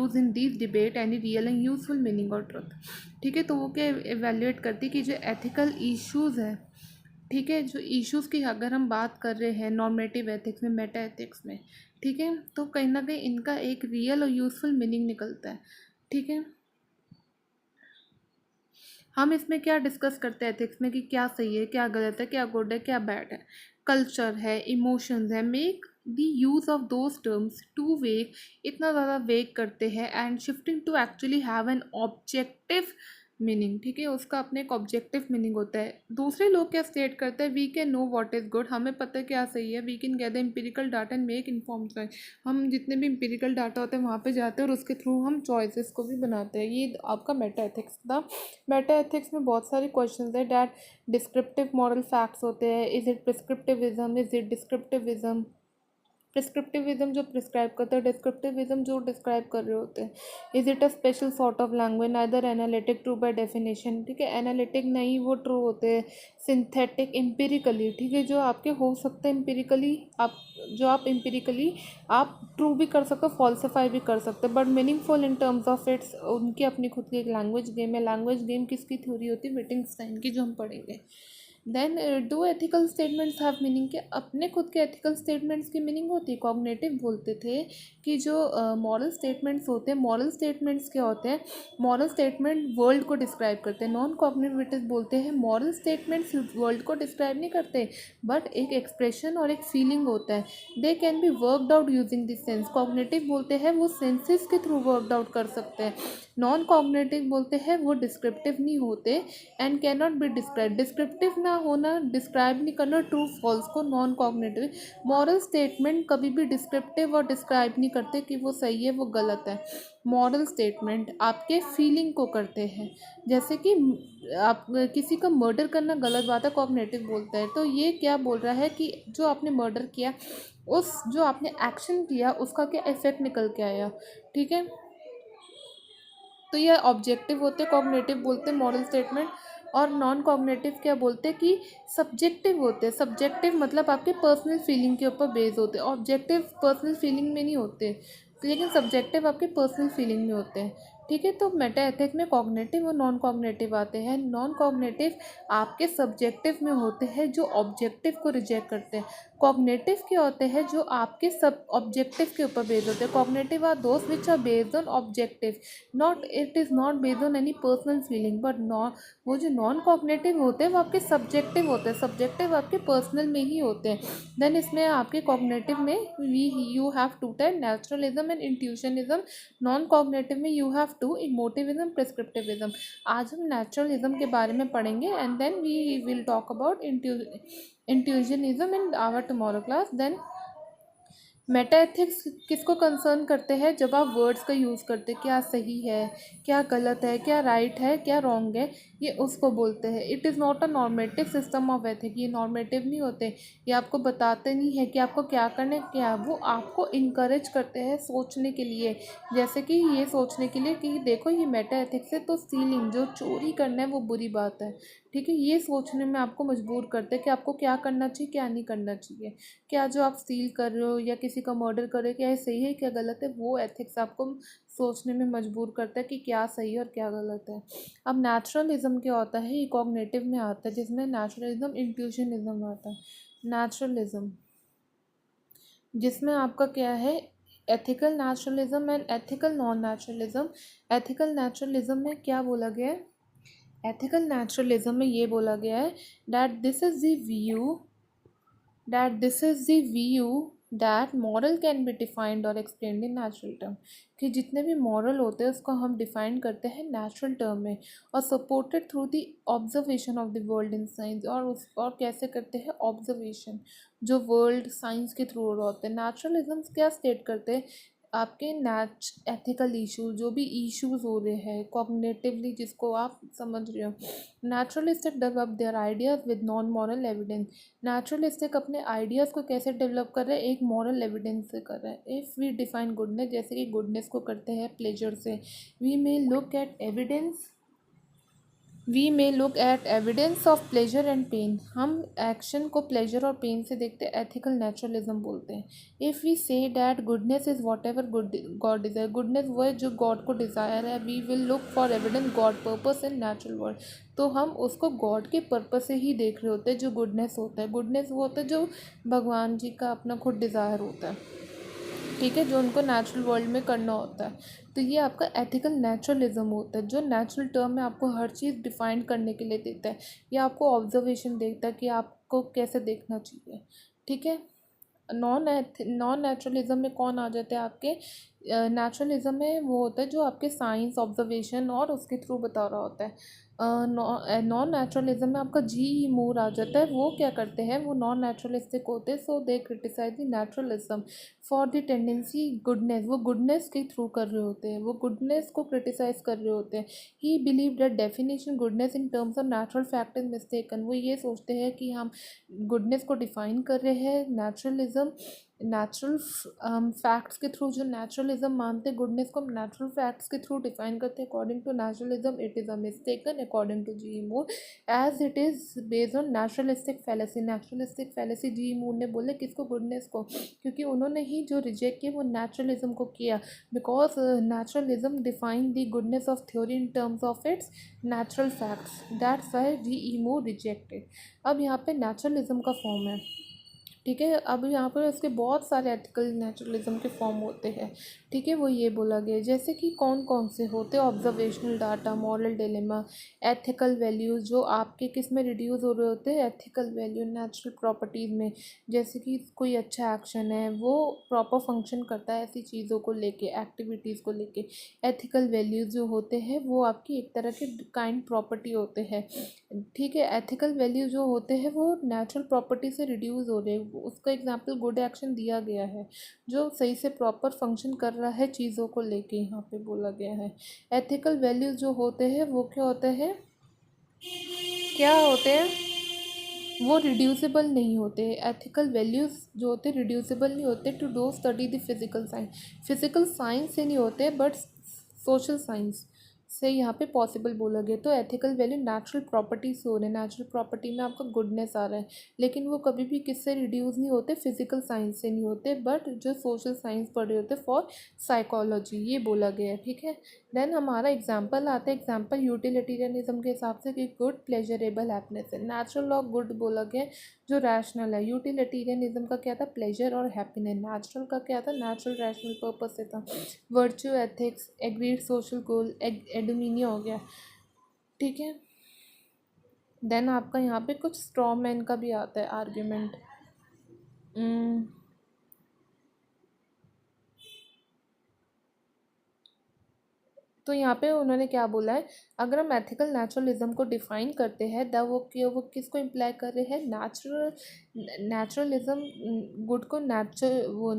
Use in this debate any real and useful meaning और truth. ठीक है, तो वो क्या एवेल्युएट करती कि जो एथिकल इश्यूज़ है, ठीक है, जो इश्यूज़ की अगर हम बात कर रहे हैं नॉर्मेटिव एथिक्स में, मेटा एथिक्स में, ठीक है, तो कहीं ना कहीं इनका एक रियल और यूजफुल मीनिंग निकलता है। ठीक है, हम इसमें क्या डिस्कस करते हैं एथिक्स में कि क्या सही है, क्या गलत है, क्या गुड है, क्या बैड है, कल्चर है, इमोशंस है। Make the use of those terms to vague, इतना ज़्यादा वेग करते हैं and shifting to actually have an objective meaning. ठीक है, उसका अपने एक ऑब्जेक्टिव मीनिंग होता है। दूसरे लोग क्या स्टेट करते हैं, we can know what is good, हमें पता है क्या सही है, we can gather empirical data and make informed choice. हम जितने भी एम्पिरिकल डाटा होते हैं वहाँ पे जाते हैं और उसके थ्रू हम चॉइसेस को भी बनाते हैं। ये आपका मेटा एथिक्स था। मेटा एथिक्स में बहुत सारे क्वेश्चन है डैट डिस्क्रिप्टिव मॉरल फैक्ट्स होते हैं। Is it prescriptivism, is it descriptivism. Prescriptivism जो प्रिस्क्राइब करते हैं, डिस्क्रिप्टिविज्म जो डिस्क्राइब कर रहे होते हैं। Is it a special sort of language, neither analytic true by definition. ठीक है, एनालिटिक नहीं, वो ट्रू होते हैं। सिंथेटिक, एम्पिरिकली, ठीक है, जो आपके हो सकते हैं एम्पिरिकली, आप जो आप एम्पिरिकली आप ट्रू भी कर सकते हो, फॉल्सिफाई भी कर सकते हो, but meaningful in terms of its, उनकी अपनी खुद की एक लैंग्वेज गेम है। लैंग्वेज गेम किसकी थ्योरी होती है, विटिंगस्टाइन की, जो हम पढ़ेंगे। Then do ethical statements have meaning, के अपने खुद के एथिकल स्टेटमेंट्स की मीनिंग होती है। कॉग्निटिव बोलते थे कि जो मॉरल स्टेटमेंट्स होते हैं, मॉरल स्टेटमेंट्स क्या होते हैं, मॉरल स्टेटमेंट वर्ल्ड को डिस्क्राइब करते हैं। नॉन कॉग्निटिविस्ट बोलते हैं मॉरल स्टेटमेंट्स वर्ल्ड को डिस्क्राइब नहीं करते, बट एक एक्सप्रेशन और एक फीलिंग होता है। They can be worked out using this sense. Cognitive बोलते हैं वो सेंसेस के थ्रू वर्कड आउट कर सकते हैं। नॉन कॉग्निटिव बोलते हैं वो डिस्क्रिप्टिव नहीं होते and can not be describe. Descriptive ना होना, डिस्क्राइब नहीं करना, ट्रू फॉल्स को नॉन कॉग्निटिव। मॉरल स्टेटमेंट कभी भी डिस्क्रिप्टिव और डिस्क्राइब नहीं करते कि वो सही है वो गलत है। मॉरल स्टेटमेंट आपके फीलिंग को करते हैं। जैसे कि आप किसी का मर्डर करना गलत बात है, कॉग्निटिव बोलता है। तो ये क्या बोल रहा है कि जो आपने मर्डर किया, उस जो आपने एक्शन किया उसका क्या इफेक्ट निकल के आया। ठीक है, तो ये ऑब्जेक्टिव होते, कॉग्निटिव बोलते मॉरल स्टेटमेंट। और नॉन कॉग्निटिव क्या बोलते हैं कि सब्जेक्टिव होते हैं। सब्जेक्टिव मतलब आपके पर्सनल फीलिंग के ऊपर बेस होते हैं। ऑब्जेक्टिव पर्सनल फीलिंग में नहीं होते, लेकिन सब्जेक्टिव आपके पर्सनल फीलिंग में होते हैं। ठीक है, तो मेटा एथिक में कॉग्निटिव और नॉन कॉग्निटिव आते हैं। नॉन कॉग्निटिव आपके सब्जेक्टिव में होते हैं, जो ऑब्जेक्टिव को रिजेक्ट करते हैं। कॉग्निटिव के होते हैं जो आपके सब ऑब्जेक्टिव के ऊपर बेस्ड होते हैं। Cognitive are those which are based on objective, not it is not based on any personal feeling. But वो जो नॉन कॉग्निटिव होते हैं वो आपके सब्जेक्टिव होते हैं, सब्जेक्टिव आपके पर्सनल में ही होते हैं। देन इसमें आपके कॉग्निटिव में we you have two type, naturalism and intuitionism. Non cognitive में you have two emotivism, prescriptivism. आज हम नेचुरलिज्म के बारे में पढ़ेंगे and then we will talk about intuitionism in our tomorrow class. Then meta ethics किसको concern करते हैं, जब आप वर्ड्स का यूज़ करते हैं, क्या सही है, क्या गलत है, क्या राइट है, क्या रॉन्ग है, ये उसको बोलते हैं। It is not a normative system of ethic, ये नॉर्मेटिव नहीं होते, ये आपको बताते नहीं है कि आपको क्या करना है, क्या वो आपको इनकरेज करते हैं सोचने के लिए। जैसे कि ये सोचने के लिए कि देखो ये मेटा एथिक्स है, तो स्टीलिंग, जो चोरी करना है वो बुरी बात है। ठीक है, ये सोचने में आपको मजबूर करते हैं कि आपको क्या करना चाहिए, क्या नहीं करना चाहिए। क्या जो आप स्टील कर रहे हो या किसी का मर्डर कर रहे हो, क्या ये सही है, क्या गलत है, वो एथिक्स आपको सोचने में मजबूर करता है कि क्या सही है और क्या गलत है। अब नेचुरलिज्म क्या होता है, ये कॉग्निटिव में आता है, जिसमें नेचुरलिज्म, इंट्यूशनिज्म आता है। नेचुरलिज्म जिसमें आपका क्या है, ethical naturalism and ethical non naturalism. Ethical naturalism में क्या बोला गया है, एथिकल नेचुरलिज्म में ये बोला गया है that this is the view, that moral can be defined और एक्सप्लेन्ड इन नेचुरल टर्म। कि जितने भी मॉरल होते हैं उसको हम डिफाइन करते हैं नेचुरल टर्म में, और supported through the observation of the world in science. और कैसे करते हैं, ऑब्जर्वेशन जो वर्ल्ड साइंस के थ्रू होते हैं। नेचुरलिज्म क्या स्टेट करते हैं, आपके एथिकल इश्यूज, जो भी इश्यूज हो रहे हैं कॉग्निटिवली, जिसको आप समझ रहे हो। Naturalistic develop their ideas with non moral evidence. Naturalistic अपने आइडियाज़ को कैसे डेवलप कर रहे हैं, एक मॉरल एविडेंस से कर रहे हैं। इफ़ वी डिफाइन गुडनेस, जैसे कि गुडनेस को करते हैं प्लेजर से, we may look at evidence we may look at evidence of pleasure and pain, हम एक्शन को प्लेजर और पेन से देखते हैं, एथिकल नेचुरलिज्म बोलते हैं। If we say that goodness is whatever God desire, goodness वो है जो गॉड को डिज़ायर है, we will look for evidence God purpose in natural world, तो हम उसको गॉड के पर्पस से ही देख रहे होते हैं। जो गुडनेस होता है, गुडनेस वो होता है जो भगवान जी का अपना खुद डिज़ायर होता है, ठीक है, जो उनको नेचुरल वर्ल्ड में करना होता है। तो ये आपका एथिकल नेचुरलिज्म होता है, जो नेचुरल टर्म में आपको हर चीज़ डिफाइन करने के लिए देता है, या आपको ऑब्जर्वेशन देता है कि आपको कैसे देखना चाहिए, ठीक है। नॉन नेचुरलिज्म में कौन आ जाते हैं आपके, नेचुरलिज्म में वो होता है जो आपके साइंस ऑब्जर्वेशन और उसके थ्रू बता रहा होता है। नॉन नेचुरलिज्म में आपका जी मूर आ जाता है, वो क्या करते हैं, वो नॉन नेचुरलिस्टिक होते हैं, so they criticize the naturalism for the tendency goodness, वो गुडनेस के थ्रू कर रहे होते हैं, वो गुडनेस को क्रिटिसाइज कर रहे होते हैं। ही believe that definition goodness in terms of natural fact is mistaken, वो ये सोचते हैं कि हम गुडनेस को डिफाइन कर रहे हैं नेचुरलिज्म, नेचुरल फैक्ट्स के थ्रू, जो नेचुरलिज्म मानते हैं गुडनेस को हम नेचुरल फैक्ट्स के थ्रू डिफाइन करते हैं। According to naturalism it is a mistaken according to G Moore, as it is based on naturalistic fallacy, naturalistic fallacy G Moore ने बोले किसको, गुडनेस को, क्योंकि उन्होंने ही जो रिजेक्ट किया वो नेचुरलिज्म को किया, because naturalism define the goodness of theory in terms of its natural facts, that's why G Moore rejected. अब यहाँ पे नेचुरलिज्म का फॉर्म है, ठीक है। अब यहाँ पर इसके बहुत सारे एथिकल नेचुरलिज्म के फॉर्म होते हैं, ठीक है। वो ये बोला गया है जैसे कि कौन कौन से होते हैं, observational data, moral dilemma, ethical values, जो आपके किस में रिड्यूस हो रहे होते हैं, एथिकल वैल्यू नेचुरल प्रॉपर्टीज़ में। जैसे कि कोई अच्छा एक्शन है वो प्रॉपर फंक्शन करता है ऐसी चीज़ों को लेके, एक्टिविटीज़ को लेके। एथिकल वैल्यूज़ जो होते हैं वो आपकी एक तरह के काइंड प्रॉपर्टी होते हैं, ठीक है। एथिकल वैल्यू जो होते हैं वो नेचुरल प्रॉपर्टी से रिड्यूस हो रहे हैं, उसका एग्जांपल गुड एक्शन दिया गया है जो सही से प्रॉपर फंक्शन कर रहा है चीज़ों को लेके, यहाँ पे बोला गया है। एथिकल वैल्यूज जो होते हैं वो क्या होते हैं, क्या होते हैं, वो रिड्यूसिबल नहीं होते। एथिकल वैल्यूज़ जो होते हैं रिड्यूसिबल नहीं होते to do study the physical science, physical science से नहीं होते बट सोशल साइंस से यहाँ पे पॉसिबल बोला गया। तो एथिकल वैल्यू नेचुरल प्रॉपर्टी से हो रहे हैं, नेचुरल प्रॉपर्टी में आपका गुडनेस आ रहा है, लेकिन वो कभी भी किससे रिड्यूस नहीं होते, फिजिकल साइंस से नहीं होते, बट जो सोशल साइंस पढ़ रहे होते फॉर साइकोलॉजी, ये बोला गया है, ठीक है। देन हमारा एग्जाम्पल आता है, एग्जाम्पल यूटिलिटेरियनिज्म के हिसाब से कि गुड प्लेजरेबल हैप्पीनेस है, नेचुरल ऑफ गुड बोला गया जो रैशनल है। यूटिलिटेरियनिज्म का क्या था, प्लेजर और हैप्पीनेस, नेचुरल का क्या था, नेचुरल रैशनल पर्पस से था। Virtue ethics, agreed social goal, eudaimonia हो गया, ठीक है। देन आपका यहाँ पे कुछ स्ट्रॉ मैन का भी आता है आर्ग्यूमेंट। तो यहाँ पे उन्होंने क्या बोला है, अगर हम एथिकल नेचुरलिज्म को डिफाइन करते हैं द वो किसको इम्प्लाई कर रहे हैं, नेचुरलिज्म गुड को वो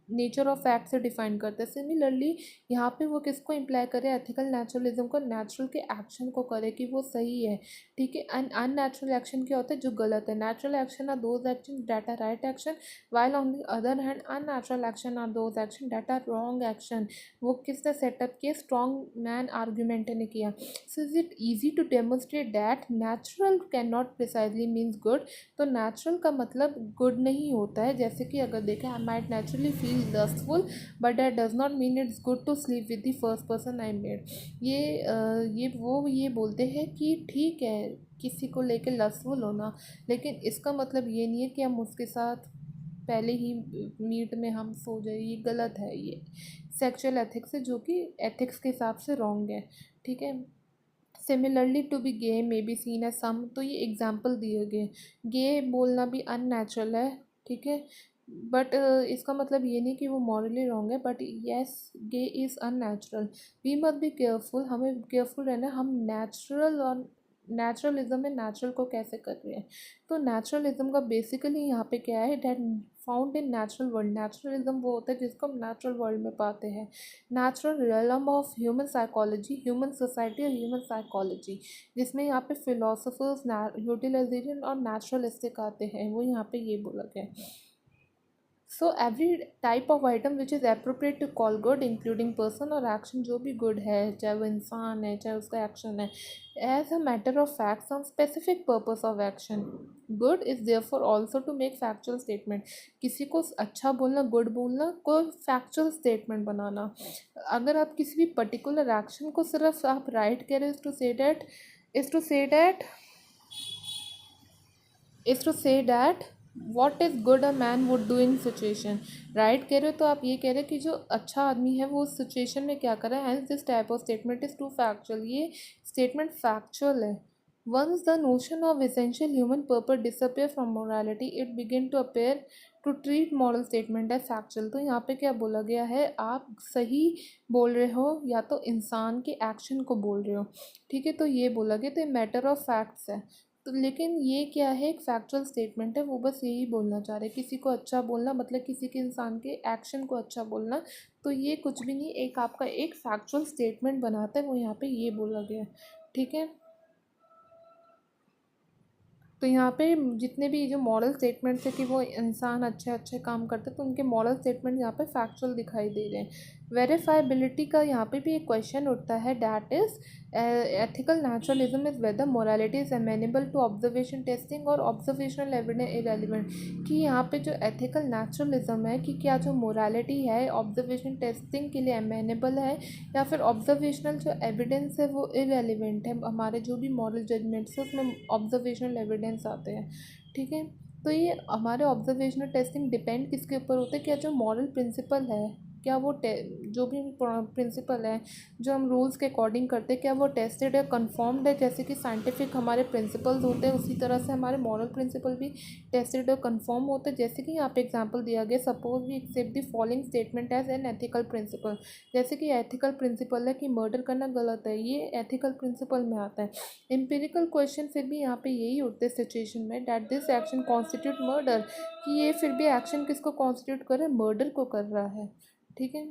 नेचर ऑफ फैक्ट से डिफाइन करते हैं। सिमिलरली यहाँ पे वो किसको इम्प्लाई करे, एथिकल नेचुरलिज्म को नेचुरल के एक्शन को करे कि वो सही है, ठीक है। अननेचुरल एक्शन क्या होता है, जो गलत है। Natural action are those action that are right action, while on the other hand unnatural action are those action that are wrong action. वो किसने सेटअप किया, स्ट्रॉन्ग मैन आर्ग्यूमेंट ने किया। So is it easy to demonstrate that natural can not precisely means good, तो natural का मतलब good नहीं होता है। जैसे कि अगर देखें, I might naturally feel lustful but that does not mean it's good to sleep with the first person I made. ये बोलते हैं कि ठीक है किसी को लेके लस्टफुल होना, लेकिन इसका मतलब ये नहीं है कि हम उसके साथ पहले ही मीट में हम सो जाए, ये गलत है। ये सेक्सुअल एथिक्स है जो कि एथिक्स के हिसाब से रॉन्ग है, ठीक है। Similarly to be gay may be seen as some, तो ये एग्जाम्पल दिए गए। गे बोलना भी अननेचुरल है, ठीक है, बट इसका मतलब ये नहीं कि वो मॉरली रॉन्ग है, but yes gay is unnatural. We must be careful, हमें केयरफुल रहना है, हम नेचुरल और नेचुरलिज्म में नेचुरल को कैसे कर रहे हैं। तो नेचुरलिज्म का बेसिकली यहाँ पे क्या है, that found in natural world. Naturalism वो होता है जिसको हम नेचुरल वर्ल्ड में पाते हैं, natural realm of human psychology, human society और ह्यूमन साइकोलॉजी, जिसमें यहाँ पे फिलोसफर्स यूटिलाइजेशन और नेचुरलिस्टिक आते हैं, वो यहाँ पे ये बोला गया है। So every type of item which is appropriate to call good including person और एक्शन जो भी गुड है, चाहे वो इंसान है चाहे उसका एक्शन है, as a matter of fact some specific purpose of action good is therefore also to make factual statement. किसी को अच्छा बोलना, गुड बोलना, कोई फैक्चुअल स्टेटमेंट बनाना। अगर आप किसी भी पर्टिकुलर एक्शन को सिर्फ आप राइट करें is to say that is to say that is to say that what is good a man would do in situation. Right कह रहे हो तो आप ये कह रहे हो कि जो अच्छा आदमी है वो उस सिचुएशन में क्या करे। Hence this type of statement is too factual. ये स्टेटमेंट फैक्चुअल है। Once the notion of essential human purpose disappear from morality it begin to appear to treat moral statement as factual. तो यहाँ पे क्या बोला गया है, आप सही बोल रहे हो या तो इंसान के एक्शन को बोल रहे हो, ठीक है। तो ये बोला गया, तो ये मैटर ऑफ फैक्ट्स है। तो लेकिन ये क्या है, एक फैक्चुअल स्टेटमेंट है। वो बस यही बोलना चाह रहे हैं, किसी को अच्छा बोलना मतलब किसी के इंसान के एक्शन को अच्छा बोलना। तो ये कुछ भी नहीं, एक आपका एक फैक्चुअल स्टेटमेंट बनाता है, वो यहाँ पे ये बोला गया है, ठीक है। तो यहाँ पे जितने भी जो मॉरल स्टेटमेंट्स है कि वो इंसान अच्छे अच्छे काम करते हैं, तो उनके मॉरल स्टेटमेंट यहाँ पे फैक्चुअल दिखाई दे रहे हैं। वेरीफाइबिलिटी का यहाँ पे भी एक क्वेश्चन उठता है, that is ethical naturalism is whether morality is amenable to observation testing और ऑब्जर्वेशनल एविडेंस इरेलीवेंट। कि यहाँ पे जो एथिकल नेचुरलिज्म है कि क्या जो मोरालिटी है ऑब्जर्वेशन टेस्टिंग के लिए अमेनेबल है या फिर ऑब्जर्वेशनल जो एविडेंस है वो इरेलीवेंट है। हमारे जो भी मॉरल जजमेंट्स है उसमें ऑब्जर्वेशनल एविडेंस आते हैं, ठीक है। तो ये हमारे ऑब्जर्वेशनल टेस्टिंग डिपेंड किसके ऊपर होता है, क्या जो मॉरल प्रिंसिपल है, क्या वो जो भी प्रिंसिपल है जो हम रूल्स के अकॉर्डिंग करते हैं, क्या वो टेस्टेड है, कंफर्म्ड है। जैसे कि साइंटिफिक हमारे प्रिंसिपल्स होते हैं, उसी तरह से हमारे मॉरल प्रिंसिपल भी टेस्टेड और कंफर्म होते हैं। जैसे कि यहाँ पे एग्जांपल दिया गया, suppose we accept the following statement as an ethical principle. जैसे कि एथिकल प्रिंसिपल है कि मर्डर करना गलत है, ये एथिकल प्रिंसिपल में आता है। एम्पिरिकल क्वेश्चन फिर भी यहाँ पे यही उठते हैं सिचुएशन में, that this action constitute murder. कि ये फिर भी एक्शन किसको कॉन्स्टिट्यूट कर रहा है, मर्डर को कर रहा है, ठीक है।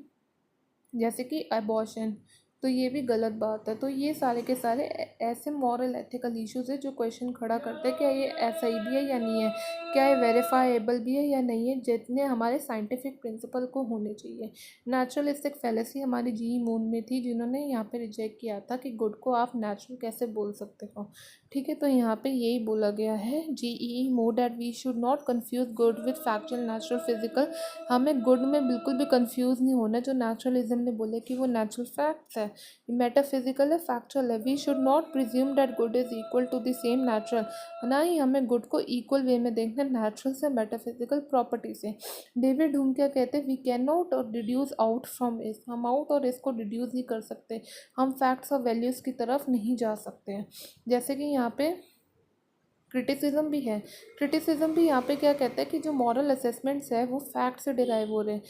जैसे कि अबॉर्शन, तो ये भी गलत बात है। तो ये सारे के सारे ऐसे मॉरल एथिकल इश्यूज है जो क्वेश्चन खड़ा करते हैं, क्या ये ऐसा ही भी है या नहीं है, क्या ये वेरीफाइएबल भी है या नहीं है, जितने हमारे साइंटिफिक प्रिंसिपल को होने चाहिए। नेचुरलिस्टिक फैलेसी हमारी जी मून में थी, जिन्होंने यहाँ पे रिजेक्ट किया था कि गुड को आप नेचुरल कैसे बोल सकते हो, ठीक है। तो यहाँ पे यही बोला गया है, GEE Moore that we should not confuse good with factual natural physical. हमें गुड में बिल्कुल भी कंफ्यूज नहीं होना, जो नेचुरलिज्म ने बोले कि वो नेचुरल फैक्ट्स है, मेटाफिजिकल है, फैक्चुअल है। We should not presume that good is equal to the same natural. ना ही हमें गुड को इक्वल वे में देखना नेचुरल से, मेटाफिजिकल प्रॉपर्टी से। डेविड ह्यूम क्या कहते हैं, वी कैन नॉट और डिड्यूस आउट फ्रॉम इस। हम आउट और इसको डिड्यूस नहीं कर सकते, हम फैक्ट्स और वैल्यूज़ की तरफ नहीं जा सकते हैं। जैसे कि यहाँ पे क्रिटिसिज्म भी है। क्रिटिसिज्म भी यहाँ पे क्या कहता है कि जो मॉरल असेसमेंट्स है वो फैक्ट से डिराइव हो रहे हैं।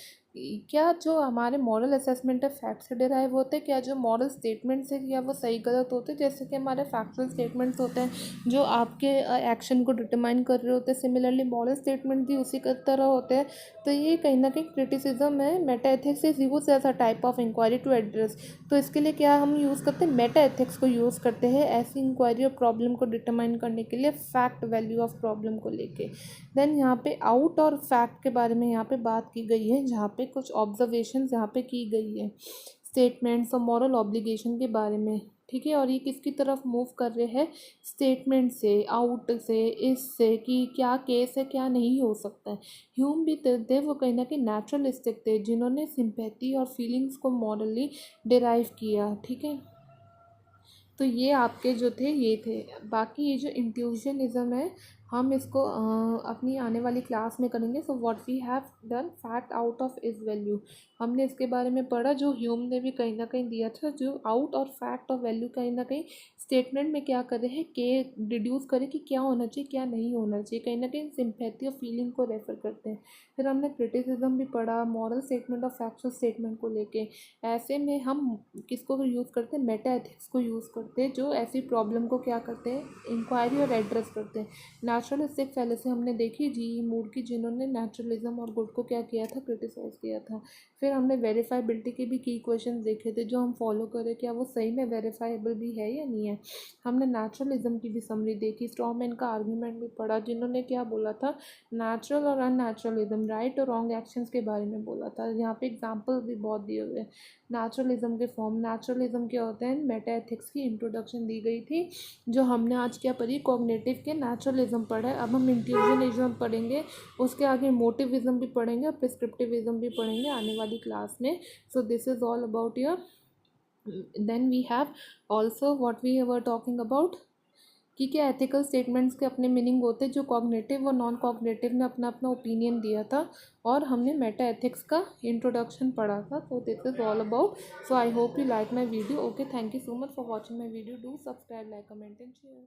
क्या जो हमारे मॉरल असेसमेंट है फैक्ट से डिराइव होते हैं, क्या जो मॉरल स्टेटमेंट्स है क्या वो सही गलत होते हैं। जैसे कि हमारे फैक्चुअल स्टेटमेंट्स होते हैं जो आपके एक्शन को डिटरमाइन कर रहे होते हैं, सिमिलरली मॉरल स्टेटमेंट भी उसी की तरह होते हैं। तो ये कहीं ना कहीं क्रिटिसिज्म है। Meta ethics is use as a type of inquiry to address. तो इसके लिए क्या हम यूज़ करते हैं, मेटा एथिक्स को यूज़ करते हैं ऐसी इंक्वायरी और प्रॉब्लम को डिटरमाइन करने के लिए, फैक्ट वैल्यू ऑफ प्रॉब्लम को लेके। देन यहाँ पे आउट और फैक्ट के बारे में यहाँ पे बात की गई है, जहाँ पे कुछ ऑब्जर्वेशंस यहाँ पे की गई है स्टेटमेंट्स और मॉरल ऑब्लिगेशन के बारे में, ठीक है। और ये किसकी तरफ मूव कर रहे हैं, स्टेटमेंट से, आउट से, इससे कि क्या केस है क्या नहीं हो सकता है। ह्यूम भी थे, वो कहीं ना कहीं नेचुरलिस्टिक थे, जिन्होंने सिंपैथी और फीलिंग्स को मॉरली डिराइव किया, ठीक है। तो ये आपके जो थे ये थे। बाकी ये जो इंट्यूशनिज़म है हम इसको अपनी आने वाली क्लास में करेंगे। So what we have done, fact out of is value, हमने इसके बारे में पढ़ा, जो ह्यूम ने भी कहीं ना कहीं दिया था, जो आउट और फैक्ट ऑफ वैल्यू कहीं ना कहीं स्टेटमेंट में क्या कर रहे हैं, के डिड्यूस करें कि क्या होना चाहिए क्या नहीं होना चाहिए, कहीं ना कहीं सिंपैथी और फीलिंग को रेफर करते हैं। फिर हमने क्रिटिसिज्म भी पढ़ा, मॉरल स्टेटमेंट और फैक्चुअल स्टेटमेंट को लेके। ऐसे में हम किसको यूज़ करते हैं, मेटा एथिक्स को यूज़ करते हैं, जो ऐसी प्रॉब्लम को क्या करते हैं, इंक्वायरी और एड्रेस करते हैं। नेचुरलिस्टिक फैलेसी हमने देखी, जी मूर की, जिन्होंने नेचुरलिज्म और गुड को क्या किया था, क्रिटिसाइज़ किया था। फिर हमने वेरीफाइबिलिटी के भी की क्वेश्चन देखे थे जो हम फॉलो करें क्या वो सही में वेरीफाइबल भी है या नहीं है। हमने नेचुरलिज्म की भी समरी देखी, स्ट्रॉमैन का आर्ग्यूमेंट भी पढ़ा जिन्होंने क्या बोला था, नेचुरल और अननेचुरलिज्म, राइट और रॉन्ग एक्शंस के बारे में बोला था। यहाँ पे एग्जांपल भी बहुत दिए हुए हैं नेचुरलिज्म के फॉर्म। नेचुरलिज्म क्या होते हैं, मेटा एथिक्स की इंट्रोडक्शन दी गई थी जो हमने आज क्या पढ़ी, कॉग्निटिव के नेचुरलिज्म पढ़ा है। अब हम इंट्यूजनिज्म पढ़ेंगे, उसके आगे मोटिविज्म भी पढ़ेंगे और प्रिस्क्रिप्टिविज्म भी पढ़ेंगे आने वाली क्लास में। So this is all about your, then we have also what we were talking about कि क्या एथिकल स्टेटमेंट्स के अपने मीनिंग होते हैं, जो कॉग्निटिव और नॉन कॉग्निटिव ने अपना अपना ओपिनियन दिया था, और हमने मेटा एथिक्स का इंट्रोडक्शन पढ़ा था। तो this is all about, so I hope you like my video. Okay, thank you so much for watching my video. Do subscribe, like, comment and share.